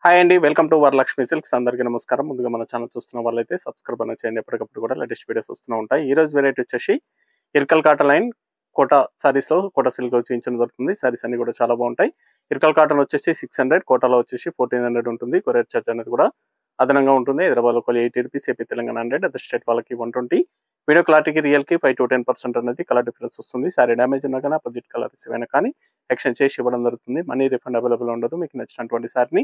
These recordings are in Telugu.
హాయ్ అండి, వెల్కమ్ టు వరలక్ష్మి సిల్క్స్. అందరికీ నమస్కారం. ముందుగా మన ఛానల్ చూస్తున్న వాళ్ళైతే సబ్స్క్రైబ్ అనేది చేయండి. ఎప్పటికప్పుడు కూడా లేటెస్ట్ వీడియోస్ వస్తూ ఉంటాయి. ఈ రోజు వెరైటీ వచ్చేసి ఇర్కల్ కాటన్ లైన్ కోటా సారీస్ లో కోటా సిల్క్ చూపించడం జరుగుతుంది. సారీస్ అన్ని కూడా చాలా బాగుంటాయి. ఇర్కల్ కాటన్ వచ్చేసి 600, కోటాలో వచ్చేసి 1400 ఉంటుంది. కొరియర్ చార్జ్ అనేది కూడా అదనంగా ఉంటుంది. హైదరాబాద్ లో 80 rupees, AP Telangana 100, other state వాళ్ళకి 120. వీడియో క్లారిటీకి రియల్ కి 5 to 10% అనేది కలర్ డిఫరెన్స్ వస్తుంది. సారీ డ్యామేజ్ ఉన్నా కానీ అపోజిట్ కలర్ రిసీవ్ అయినా కానీ ఎక్స్చేంజ్ చేసి ఇవ్వడం జరుగుతుంది. మనీ రిఫండ్ అవైలబుల్ ఉండదు. మీకు నచ్చినటువంటి సారీని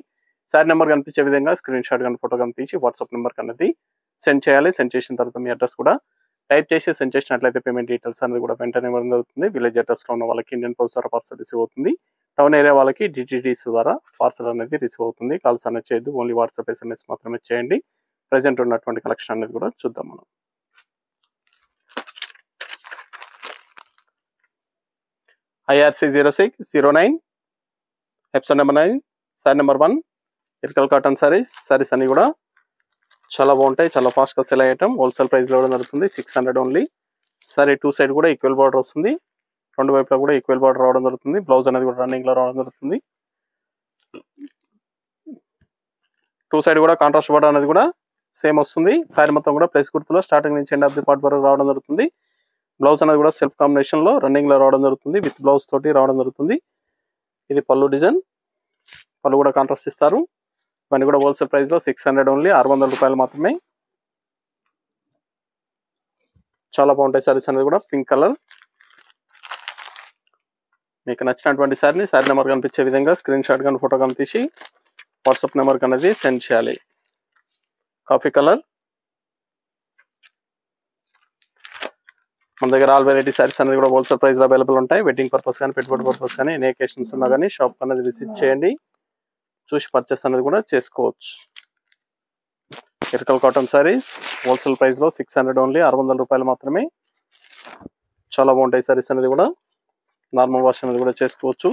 సారీ నెంబర్ కనిపించే విధంగా స్క్రీన్ షాట్ కానీ ఫోటో కానీ తీసి వాట్సాప్ నెంబర్ అనేది సెండ్ చేయాలి. సెండ్ చేసిన తర్వాత మీ అడ్రస్ కూడా టైప్ చేసి సెండ్ చేసినట్లయితే పేమెంట్ డీటెయిల్స్ అనేది కూడా వెంటనే ఇవ్వడం జరుగుతుంది. విలేజ్ అడ్రస్ లో ఉన్న వాళ్ళకి ఇండియన్ పోస్ట్ ద్వారా పార్సల్ రిసీవ్ అవుతుంది. టౌన్ ఏరియా వాళ్ళకి డిటిడిస్ ద్వారా పార్సల్ అనేది రిసీవ్ అవుతుంది. కాల్స్ అనేది చేయొద్దు, ఓన్లీ వాట్సాప్ SMS మాత్రమే చేయండి. ప్రెజెంట్ ఉన్నటువంటి కలెక్షన్ అనేది కూడా చూద్దాం మనం. IRC 0609, episode number 9, sari number 1, Ilkal cotton saris అన్ని కూడా చాలా బాగుంటాయి. చాలా ఫాస్ట్ గా సెల్ అయ్యటం. హోల్సేల్ ప్రైస్ లో ఇవ్వడం జరుగుతుంది. 600 ఓన్లీ. సారీ టూ సైడ్ కూడా ఈక్వల్ బార్డర్ వస్తుంది. రెండు వైపులా కూడా ఈక్వల్ బార్డర్ రావడం జరుగుతుంది. బ్లౌజ్ అనేది కూడా రన్నింగ్ లో రావడం జరుగుతుంది. టూ సైడ్ కూడా కాంట్రాస్ట్ బార్డర్ అనేది కూడా సేమ్ వస్తుంది. సారీ మొత్తం కూడా ప్లస్ గుర్తులో స్టార్టింగ్ నుంచి ఎండ్ ఆఫ్ ది పార్ట్ వరకు రావడం జరుగుతుంది. బ్లౌజ్ అనేది కూడా సెల్ఫ్ కాంబినేషన్ లో రన్నింగ్ లో రావడం జరుగుతుంది. విత్ బ్లౌజ్ తోటి రావడం జరుగుతుంది. ఇది పళ్ళు డిజైన్. పళ్ళు కూడా కాంట్రాస్ట్ ఇస్తారు. ఇవన్నీ కూడా హోల్సేల్ ప్రైస్ లో 600 ఓన్లీ, 600 రూపాయలు మాత్రమే. చాలా బాగుంటాయి సారీస్ అనేది కూడా. Pink colour. మీకు నచ్చినటువంటి సారీని సారీ నెంబర్ కనిపించే విధంగా స్క్రీన్ షాట్ కానీ ఫోటో కానీ తీసి వాట్సాప్ నెంబర్ అనేది సెండ్ చేయాలి. Coffee colour. మన దగ్గర ఆల్ వెరైటీ సారీస్ అనేది కూడా హోల్సేల్ ప్రైస్ లో అవైలబుల్ ఉంటాయి. వెడ్డింగ్ పర్పస్ కానీ పెట్టుబడి పర్పస్ కానీ ఎన్ని అకేషన్స్ ఉన్నా కానీ షాప్ అనేది విజిట్ చేయండి. చూసి పర్చేస్ అనేది కూడా చేసుకోవచ్చు. ఇర్కల్ కాటన్ సారీస్ హోల్సేల్ ప్రైస్ లో 600 ఓన్లీ, 600 రూపాయలు మాత్రమే. చాలా బాగుంటాయి సారీస్ అనేది కూడా. నార్మల్ వాష్ అనేది కూడా చేసుకోవచ్చు.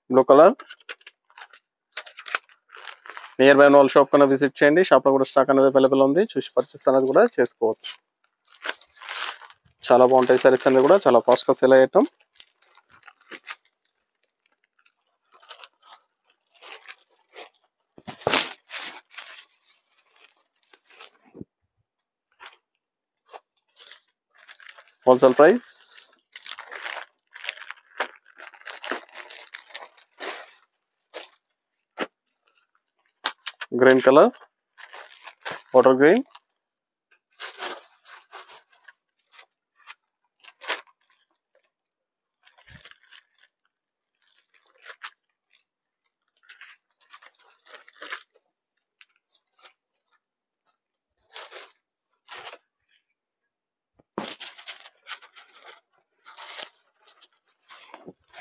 Blue colour. నియర్ బై వాళ్ళ షాప్ కన్నా విజిట్ చేయండి. షాప్ లో కూడా స్టాక్ అనేది అవైలబుల్ ఉంది. చూసి పర్చేస్ అనేది కూడా చేసుకోవచ్చు. చాలా బాగుంటాయి సారీస్ అనేది కూడా. చాలా ఫాస్ట్ గా సెల్ అయ్యటం. Wholesale price. Green colour, water green.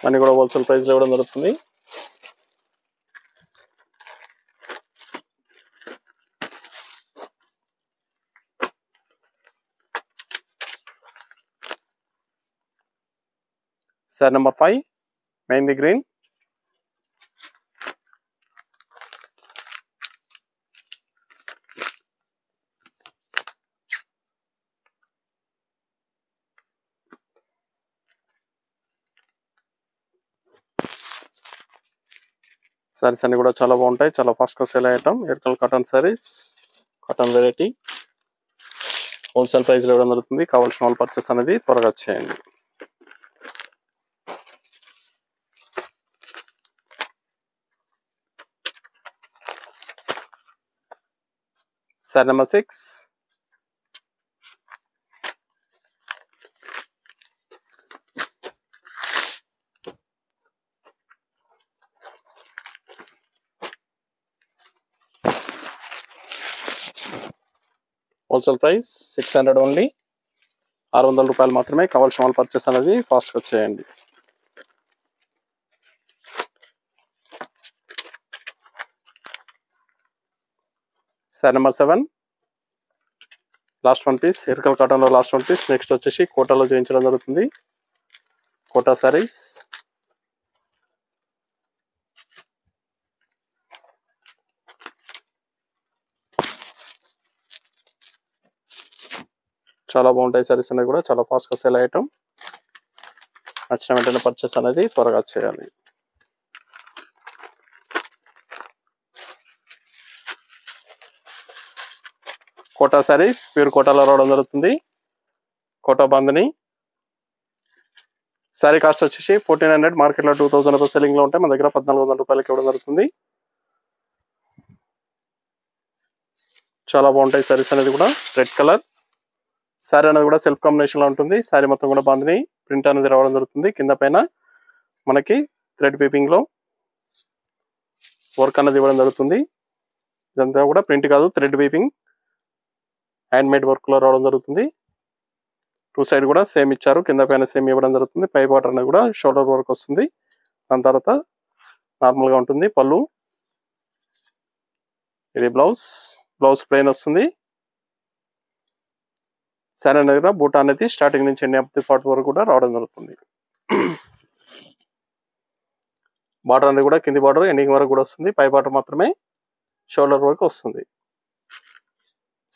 అన్ని కూడా హోల్సేల్ ప్రైస్ లో ఇవ్వడం జరుగుతుంది. Sari number 5, mehndi green. సారీస్ అన్ని కూడా చాలా బాగుంటాయి. చాలా ఫాస్ట్ గా సేల్ అయ్యటం. Ilkal cotton saris, cotton variety wholesale price లో ఇవ్వడం జరుగుతుంది. కావాల్సిన వాళ్ళు పర్చేస్ అనేది త్వరగా చేయండి. Sari number 6, wholesale price 600 only, 600 రూపాయలు మాత్రమే. కావాల్సిన వాళ్ళు పర్చేస్ అనేది ఫాస్ట్ గా చేయండి. Sari number 7, last one piece. Ilkal cotton లో లాస్ట్ వన్ పీస్. నెక్స్ట్ వచ్చేసి కోటాలో చేయించడం జరుగుతుంది. కోటా సారీస్. చాలా బాగుంటాయి సారీస్ అనేది కూడా. చాలా ఫాస్ట్ గా సెల్ అయ్యటం. నచ్చిన వెంటనే పర్చేస్ అనేది త్వరగా చేయాలి. కోటా సారీస్ ప్యూర్ కోటాలో రావడం జరుగుతుంది. కోటా బాందని సారీ కాస్ట్ వచ్చేసి 1400, మార్కెట్లో 2000 రూపాయలు సెల్లింగ్ లో ఉంటాయి. మన దగ్గర 1400 రూపాయలకి ఇవ్వడం జరుగుతుంది. చాలా బాగుంటాయి సారీస్ అనేది కూడా. రెడ్ కలర్ సారీ అనేది కూడా సెల్ఫ్ కాంబినేషన్ లో ఉంటుంది. సారీ మొత్తం కూడా బాందని ప్రింట్ అనేది రావడం జరుగుతుంది. కింద పైన మనకి థ్రెడ్ పీపింగ్ లో వర్క్ అనేది ఇవ్వడం జరుగుతుంది. ఇదంతా కూడా ప్రింట్ కాదు, thread peeping hand made work లో రావడం జరుగుతుంది. టూ సైడ్ కూడా సేమ్ ఇచ్చారు, కింద పైన సేమ్ ఇవ్వడం జరుగుతుంది. పై బార్డర్ అనేది కూడా షోల్డర్ వర్క్ వస్తుంది. దాని తర్వాత నార్మల్ గా ఉంటుంది పళ్ళు. ఇది బ్లౌజ్ ప్లెయిన్ వస్తుంది. సారీ అనేది కూడా బూటా అనేది స్టార్టింగ్ నుంచి ఎండ్ ఆఫ్ ది పార్ట్ వరకు కూడా రావడం జరుగుతుంది. బార్డర్ అనేది కూడా కింది బార్డర్ ఎండింగ్ వరకు కూడా వస్తుంది. పై బార్డర్ మాత్రమే షోల్డర్ వరకు వస్తుంది.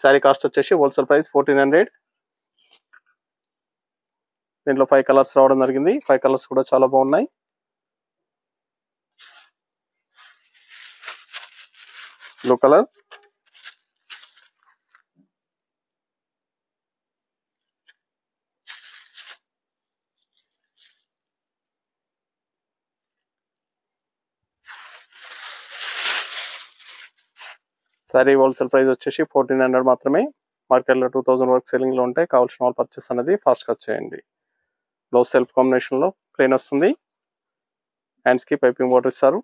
సారీ కాస్ట్ వచ్చేసి హోల్సేల్ ప్రైస్ 1400. దీంట్లో 5 కలర్స్ రావడం జరిగింది. 5 కలర్స్ కూడా చాలా బాగున్నాయి. Blue colour, sorry wholesale price వచ్చేసి 1400 మాత్రమే. మార్కెట్లో 2000 వరకు సెల్లింగ్ లో ఉంటాయి. కావాల్సిన వాళ్ళు పర్చేస్ అనేది ఫాస్ట్ గా చేయండి. బ్లౌజ్ సెల్ఫ్ కాంబినేషన్ లో ప్లెయిన్ వస్తుంది. హ్యాండ్స్ కి పైపింగ్ బార్డర్ ఇస్తారు.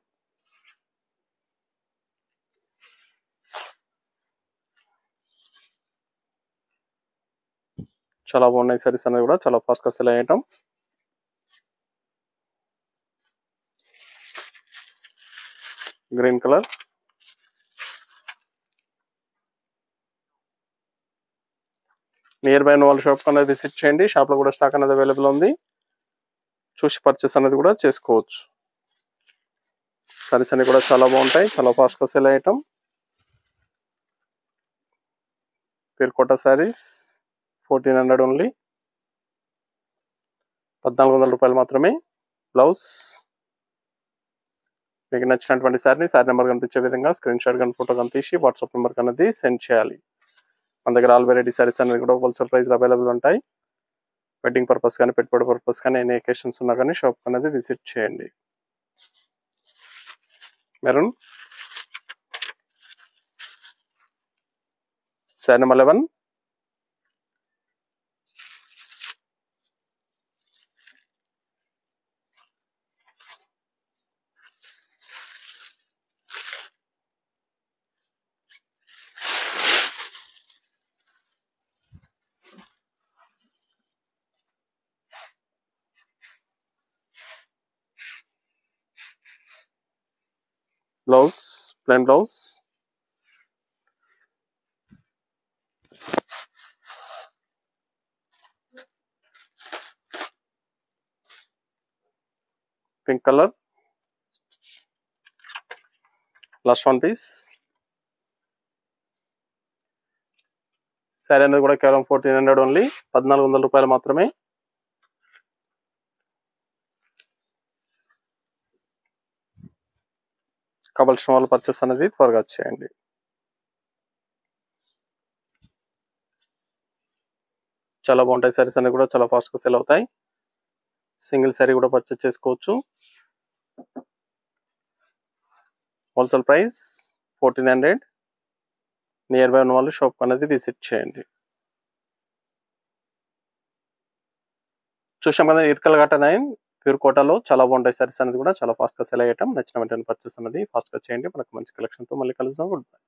చాలా బాగున్నాయి సారీస్ అనేది కూడా చాలా ఫాస్ట్ గా సెల్ అయ్యటం. గ్రీన్ కలర్, నియర్ బై వాళ్ళ షాప్ అనేది విజిట్ చేయండి. షాప్ లో కూడా స్టాక్ అనేది అవైలబుల్ ఉంది. చూసి పర్చేస్ అనేది కూడా చేసుకోవచ్చు. సారీస్ అన్ని కూడా చాలా బాగుంటాయి, చాలా ఫాస్ట్ గా సెల్ అయ్యటం. ప్యూర్ కోటా సారీస్ 1400 ఓన్లీ, 1400 రూపాయలు మాత్రమే. బ్లౌజ్ మీకు నచ్చినటువంటి సారీ నెంబర్ కనిపించే విధంగా స్క్రీన్ షాట్ కానీ ఫోటో కానీ తీసి వాట్సాప్ నెంబర్ అనేది సెండ్ చేయాలి. మన దగ్గర ఆల్ వెరైటీ సారీస్ అనేది కూడా హోల్సేల్ ప్రైస్ అవైలబుల్ ఉంటాయి. వెడ్డింగ్ పర్పస్ కానీ పెట్టుబడి పర్పస్ కానీ ఎన్ని అకేషన్స్ ఉన్నా కానీ షాప్ అనేది విజిట్ చేయండి. Maroon sari number 11, blouse plain blouse, pink colour, last one piece. Sari అనేది కూడా కేవలం 1400 ఓన్లీ, 1400 రూపాయలు మాత్రమే. కావాల్సిన వాళ్ళు పర్చేస్ అనేది త్వరగా చేయండి. చాలా బాగుంటాయి సారీస్ అన్ని కూడా చాలా ఫాస్ట్ గా సెల్ అవుతాయి. సింగిల్ సారీ కూడా పర్చేస్ చేసుకోవచ్చు. Wholesale price 1400. నియర్ బై ఉన్న వాళ్ళు షాప్ అనేది విజిట్ చేయండి. చూసాం కదా, ఇర్కల్ ఘాట 9 ప్యూర్ కోటాలో చాలా బాగుంటాయి సారీస్ అనేది కూడా చాలా ఫాస్ట్ గా సెల్ అయ్యటం. నచ్చిన వెంటనే పర్చేస్ అనేది ఫాస్ట్ గా చేయండి. మనకు మంచి కలెక్షన్ తో మళ్ళీ కలుద్దాం. Good bye.